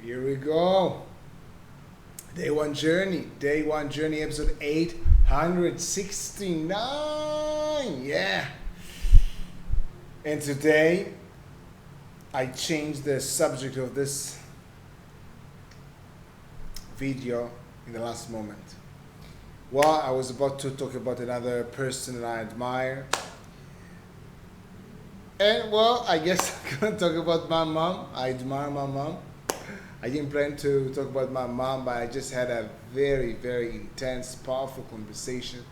Here we go. Day one journey, episode 869. Yeah. And today, I changed the subject of this video in the last moment. Well, I was about to talk about another person that I admire. And well, I guess I'm gonna talk about my mom. I admire my mom. I didn't plan to talk about my mom, but I just had a very, very intense, powerful conversation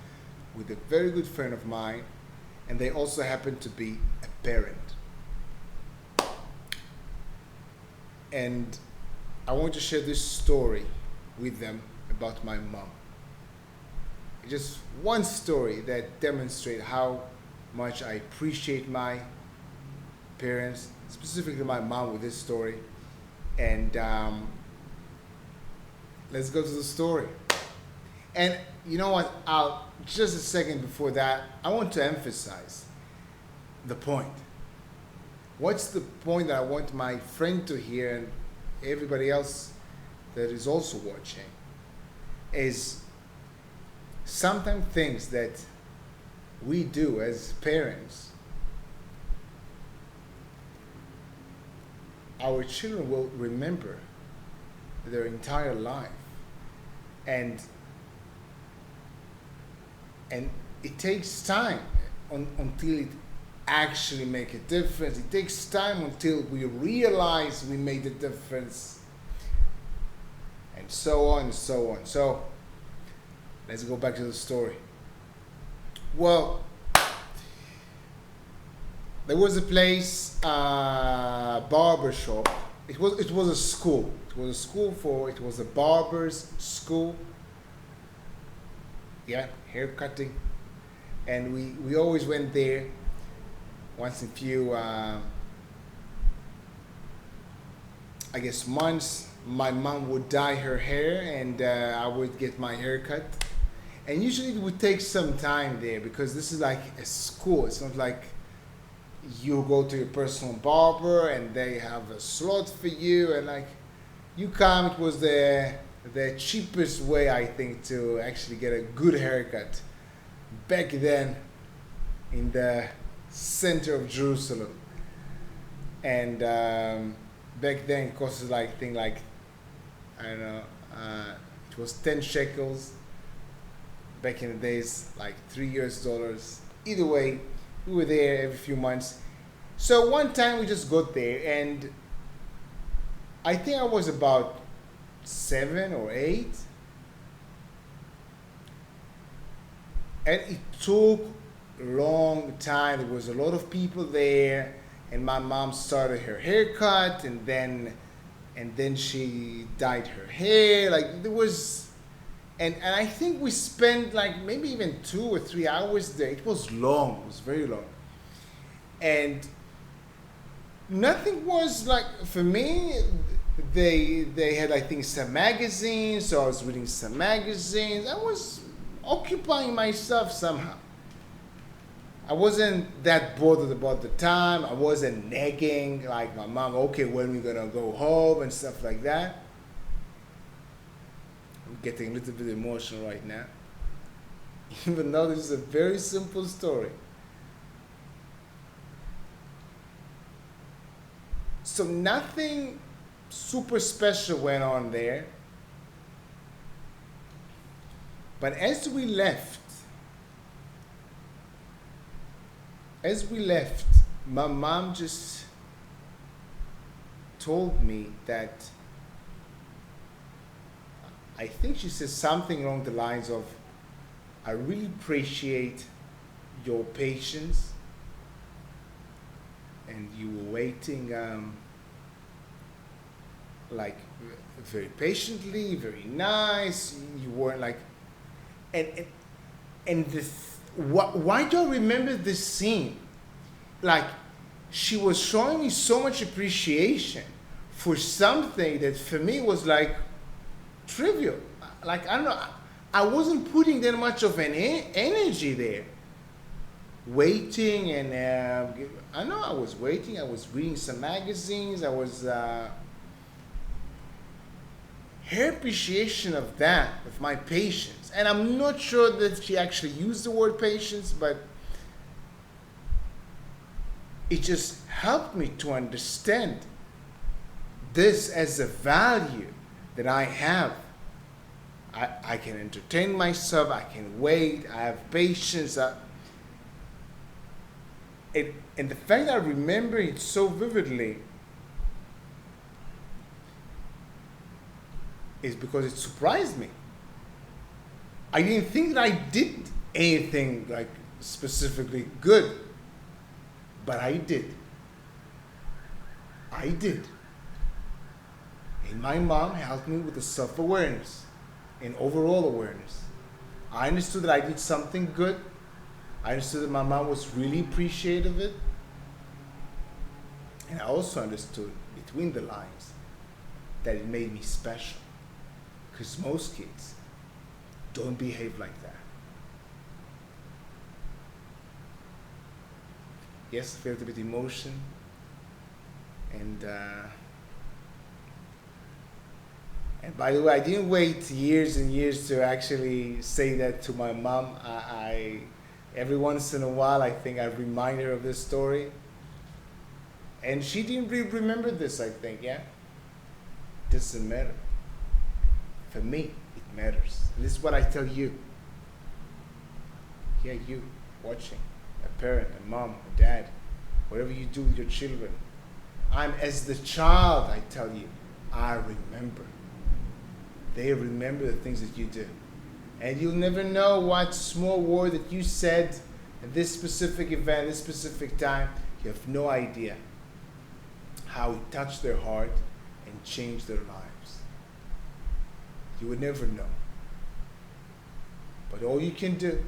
with a very good friend of mine, and they also happen to be a parent. And I want to share this story with them about my mom. Just one story that demonstrates how much I appreciate my parents, specifically my mom, with this story. And let's go to the story. And you know what? Just a second before that, I want to emphasize the point. What's the point that I want my friend to hear and everybody else that is also watching is sometimes things that we do as parents, our children will remember their entire life. And it takes time until it actually make a difference. It takes time until we realize we made a difference, and so on and so on. So let's go back to the story. Well, there was a place, barber shop. It was a school. It was a barber's school. Yeah, hair cutting. And we always went there once in a few, I guess, months. My mom would dye her hair and I would get my hair cut. And usually it would take some time there because this is like a school. It's not like you go to your personal barber and they have a slot for you, and like you come. It was the cheapest way, I think, to actually get a good haircut back then in the center of Jerusalem. And back then it costed I don't know, it was 10 shekels back in the days, like $3. Either way, we were there every few months. So one time we just got there, and I think I was about 7 or 8. And it took a long time. There was a lot of people there, and my mom started her haircut, and then she dyed her hair. Like there was, and I think we spent like maybe even 2 or 3 hours there. It was long. It was very long. And nothing was like, for me, they had, I think, some magazines, so I was reading some magazines. I was occupying myself somehow. I wasn't that bothered about the time. I wasn't nagging like my mom, okay, when we gonna go home and stuff like that. I'm getting a little bit emotional right now, even though this is a very simple story. So nothing super special went on there. But as we left, my mom just told me that, I think she said something along the lines of, I really appreciate your patience, and you were waiting like very patiently, very nice. You weren't like, and this, why do I remember this scene? Like, she was showing me so much appreciation for something that for me was like trivial. Like, I don't know, I wasn't putting that much of an energy there. Waiting, and I know I was waiting. I was reading some magazines. I was her appreciation of that, of my patience, and I'm not sure that she actually used the word patience, but it just helped me to understand this as a value that I have. I can entertain myself, I can wait, I have patience. And the fact that I remember it so vividly is because it surprised me. I didn't think that I did anything like specifically good, but I did. I did. And my mom helped me with the self-awareness and overall awareness. I understood that I did something good. I understood that my mom was really appreciative of it. And I also understood between the lines that it made me special. Because most kids don't behave like that. Yes, I felt a bit emotion. And by the way, I didn't wait years and years to actually say that to my mom. I every once in a while, I think I remind her of this story. And she didn't really remember this, I think, yeah? Doesn't matter. For me, it matters. And this is what I tell you. Yeah, you watching, a parent, a mom, a dad, whatever you do with your children. I'm as the child, I tell you, I remember. They remember the things that you do. And you'll never know what small word that you said at this specific event, this specific time. You have no idea how it touched their heart and changed their lives. You would never know. But all you can do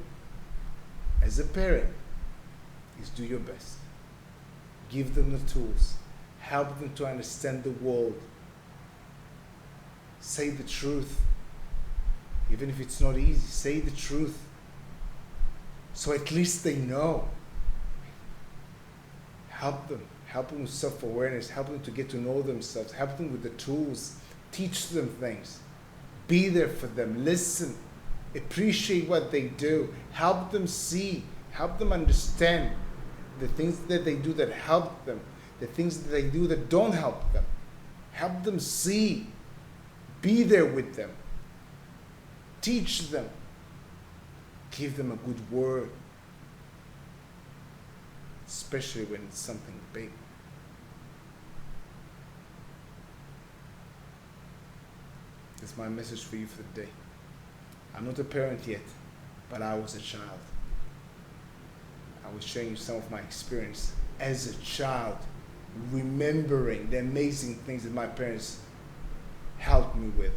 as a parent is do your best. Give them the tools. Help them to understand the world. Say the truth. Even if it's not easy, say the truth. So at least they know. Help them. Help them with self-awareness. Help them to get to know themselves. Help them with the tools. Teach them things. Be there for them. Listen. Appreciate what they do. Help them see. Help them understand the things that they do that help them. The things that they do that don't help them. Help them see. Be there with them. Teach them. Give them a good word. Especially when it's something big. That's my message for you for the day. I'm not a parent yet, but I was a child. I was sharing you some of my experience as a child, remembering the amazing things that my parents helped me with.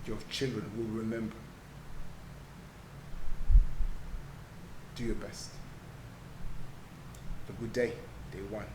Your children will remember. Do your best. Have a good day, day one.